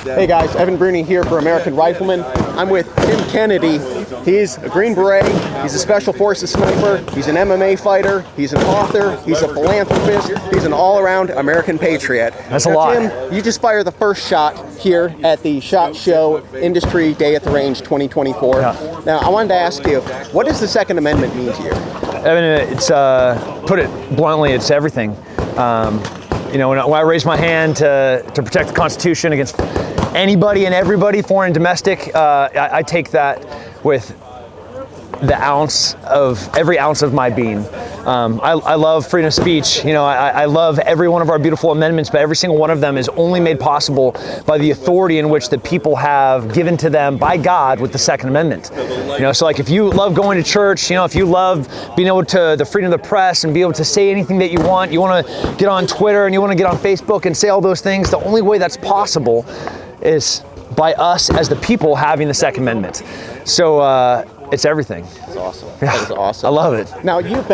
Hey guys, Evan Bruni here for American Rifleman. I'm with Tim Kennedy. He's a Green Beret, he's a Special Forces sniper, he's an MMA fighter, he's an author, he's a philanthropist, he's an all-around American patriot. That's a lot. Tim, you just fired the first shot here at the SHOT Show Industry Day at the Range 2024. Yeah. Now, I wanted to ask you, what does the Second Amendment mean to you? I mean, it's, put it bluntly, it's everything. You know, when I raise my hand to protect the Constitution against anybody and everybody, foreign and domestic, I take that with the every ounce of my being. I love freedom of speech. You know, I love every one of our beautiful amendments, but every single one of them is only made possible by the authority in which the people have given to them by God with the Second Amendment. You know, so like if you love going to church, you know, if you love being able to, the freedom of the press and be able to say anything that you want to get on Twitter and you want to get on Facebook and say all those things, the only way that's possible is by us as the people having the Second Amendment. So it's everything. That's awesome. That is awesome. I love it. Now you've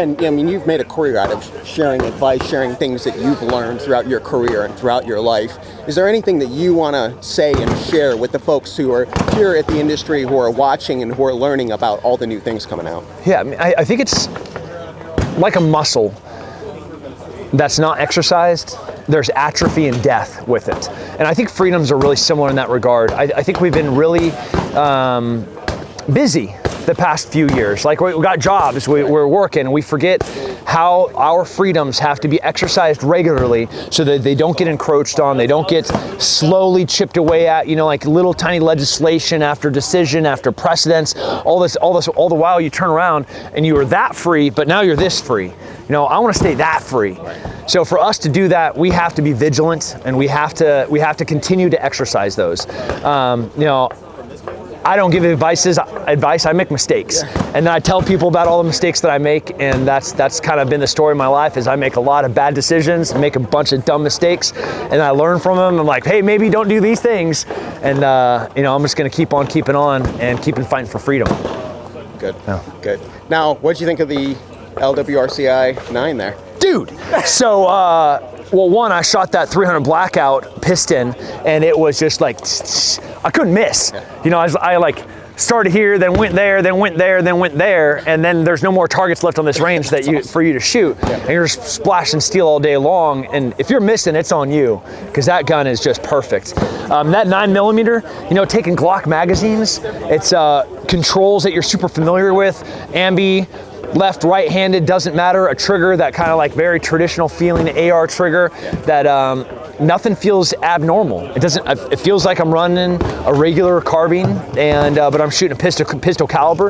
made a career out of sharing advice, sharing things that you've learned throughout your career and throughout your life. Is there anything that you want to say and share with the folks who are here at the industry, who are watching and who are learning about all the new things coming out? Yeah, I mean, I think it's like a muscle that's not exercised. There's atrophy and death with it. And I think freedoms are really similar in that regard. I think we've been really busy the past few years. Like we got jobs, we're working, and we forget how our freedoms have to be exercised regularly so that they don't get encroached on, they don't get slowly chipped away at, you know, like little tiny legislation after decision after precedence, all the while you turn around and you were that free, but now you're this free. You know, I want to stay that free. So for us to do that, we have to be vigilant, and we have to continue to exercise those. You know, I don't give advice, I make mistakes. And then I tell people about all the mistakes that I make, and that's kind of been the story of my life, is I make a lot of bad decisions, make a bunch of dumb mistakes, and I learn from them. I'm like, hey, maybe don't do these things. And you know, I'm just gonna keep on keeping on and keeping fighting for freedom. Good, good. Now, what'd you think of the LWRCI IC9 there? Dude, so, well, one, I shot that 300 blackout piston, and it was just like, I couldn't miss. You know, I like started here, then went there, then went there, then went there, and then there's no more targets left on this range for you to shoot. And you're just splashing steel all day long, and if you're missing, it's on you, because that gun is just perfect. That 9mm, you know, taking Glock magazines, it's controls that you're super familiar with, ambi, left, right-handed, doesn't matter, a trigger, that kind of like very traditional feeling AR trigger that nothing feels abnormal. It feels like I'm running a regular carbine, and but I'm shooting a pistol caliber,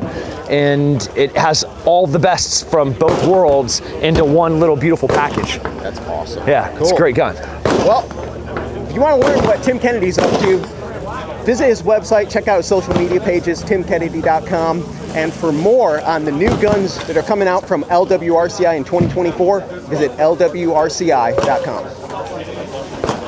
and it has all the bests from both worlds into one little beautiful package. That's awesome. Yeah, cool. It's a great gun. Well, if you want to learn what Tim Kennedy's up to, visit his website, check out his social media pages, timkennedy.com. And for more on the new guns that are coming out from LWRCI in 2024, visit LWRCI.com.